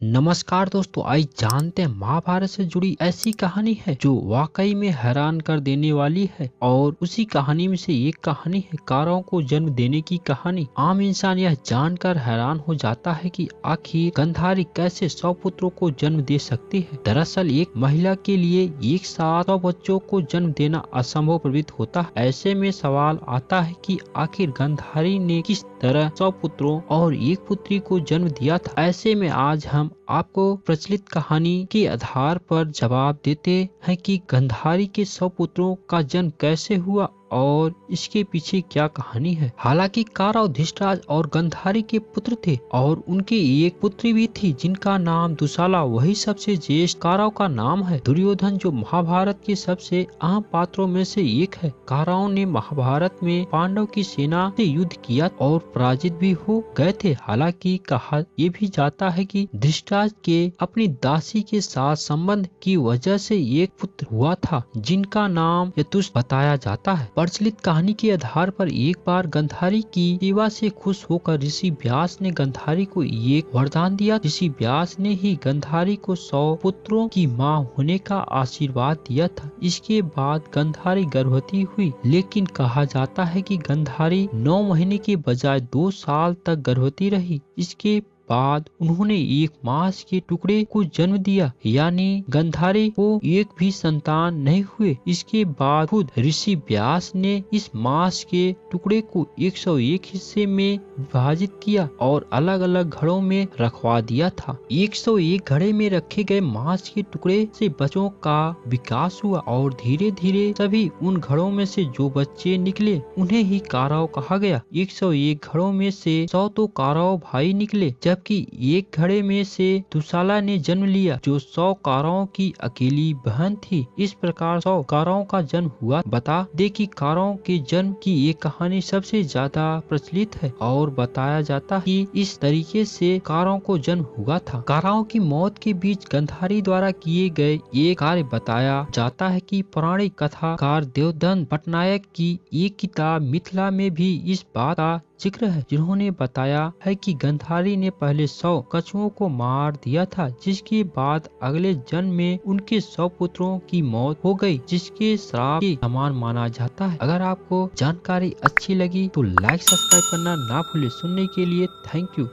नमस्कार दोस्तों, आइए जानते हैं महाभारत से जुड़ी ऐसी कहानी है जो वाकई में हैरान कर देने वाली है। और उसी कहानी में से एक कहानी है कौरवों को जन्म देने की कहानी। आम इंसान यह जानकर हैरान हो जाता है कि आखिर गांधारी कैसे 100 पुत्रों को जन्म दे सकती है। दरअसल एक महिला के लिए एक साथ 100 बच्चों को जन्म देना असंभव प्रतीत होता है। ऐसे में सवाल आता है कि आखिर गांधारी ने किस तरह 100 पुत्रों और एक पुत्री को जन्म दिया था। ऐसे में आज हम आपको प्रचलित कहानी के आधार पर जवाब देते हैं कि गांधारी के 100 पुत्रों का जन्म कैसे हुआ और इसके पीछे क्या कहानी है। हालांकि कौरव धृतराज और गांधारी के पुत्र थे और उनकी एक पुत्री भी थी जिनका नाम दुशाला। वही सबसे ज्येष्ठ कौरव का नाम है। दुर्योधन जो महाभारत के सबसे अहम पात्रों में से एक है। कौरवों ने महाभारत में पांडव की सेना से युद्ध किया और पराजित भी हो गए थे। हालांकि कहा यह भी जाता है कि धृतराज के अपनी दासी के साथ संबंध की वजह से एक पुत्र हुआ था जिनका नाम यतुष बताया जाता है। प्रचलित कहानी के आधार पर एक बार गांधारी की सेवा से खुश होकर ऋषि व्यास ने गांधारी को एक वरदान दिया। ऋषि व्यास ने ही गांधारी को 100 पुत्रों की मां होने का आशीर्वाद दिया था। इसके बाद गांधारी गर्भवती हुई, लेकिन कहा जाता है कि गांधारी 9 महीने के बजाय 2 साल तक गर्भवती रही। इसके बाद उन्होंने एक मांस के टुकड़े को जन्म दिया, यानी गांधारी को एक भी संतान नहीं हुए। इसके बाद खुद ऋषि व्यास ने इस मांस के टुकड़े को 101 हिस्से में विभाजित किया और अलग अलग घड़ों में रखवा दिया था। 101 घड़े में रखे गए मांस के टुकड़े से बच्चों का विकास हुआ और धीरे धीरे सभी उन घड़ों में से जो बच्चे निकले उन्हें ही कौरव कहा गया। 101 घड़ों में से 100 तो कौरव भाई निकले, जबकि एक घड़े में से दुशाला ने जन्म लिया जो 100 कौरवों की अकेली बहन थी। इस प्रकार 100 कौरवों का जन्म हुआ। बता दे कि कौरवों के जन्म की एक कहानी सबसे ज्यादा प्रचलित है और बताया जाता है कि इस तरीके से कौरवों को जन्म हुआ था। कौरवों की मौत के बीच गांधारी द्वारा किए गए एक कार्य बताया जाता है कि पौराणिक कथाकार देवदत्त पटनायक की एक किताब मिथिला में भी इस बात का जिक्र है, जिन्होंने बताया है कि गांधारी ने पहले 100 कछुओं को मार दिया था, जिसके बाद अगले जन्म में उनके 100 पुत्रों की मौत हो गई, जिसके श्राप के समान माना जाता है। अगर आपको जानकारी अच्छी लगी तो लाइक सब्सक्राइब करना ना भूले। सुनने के लिए थैंक यू।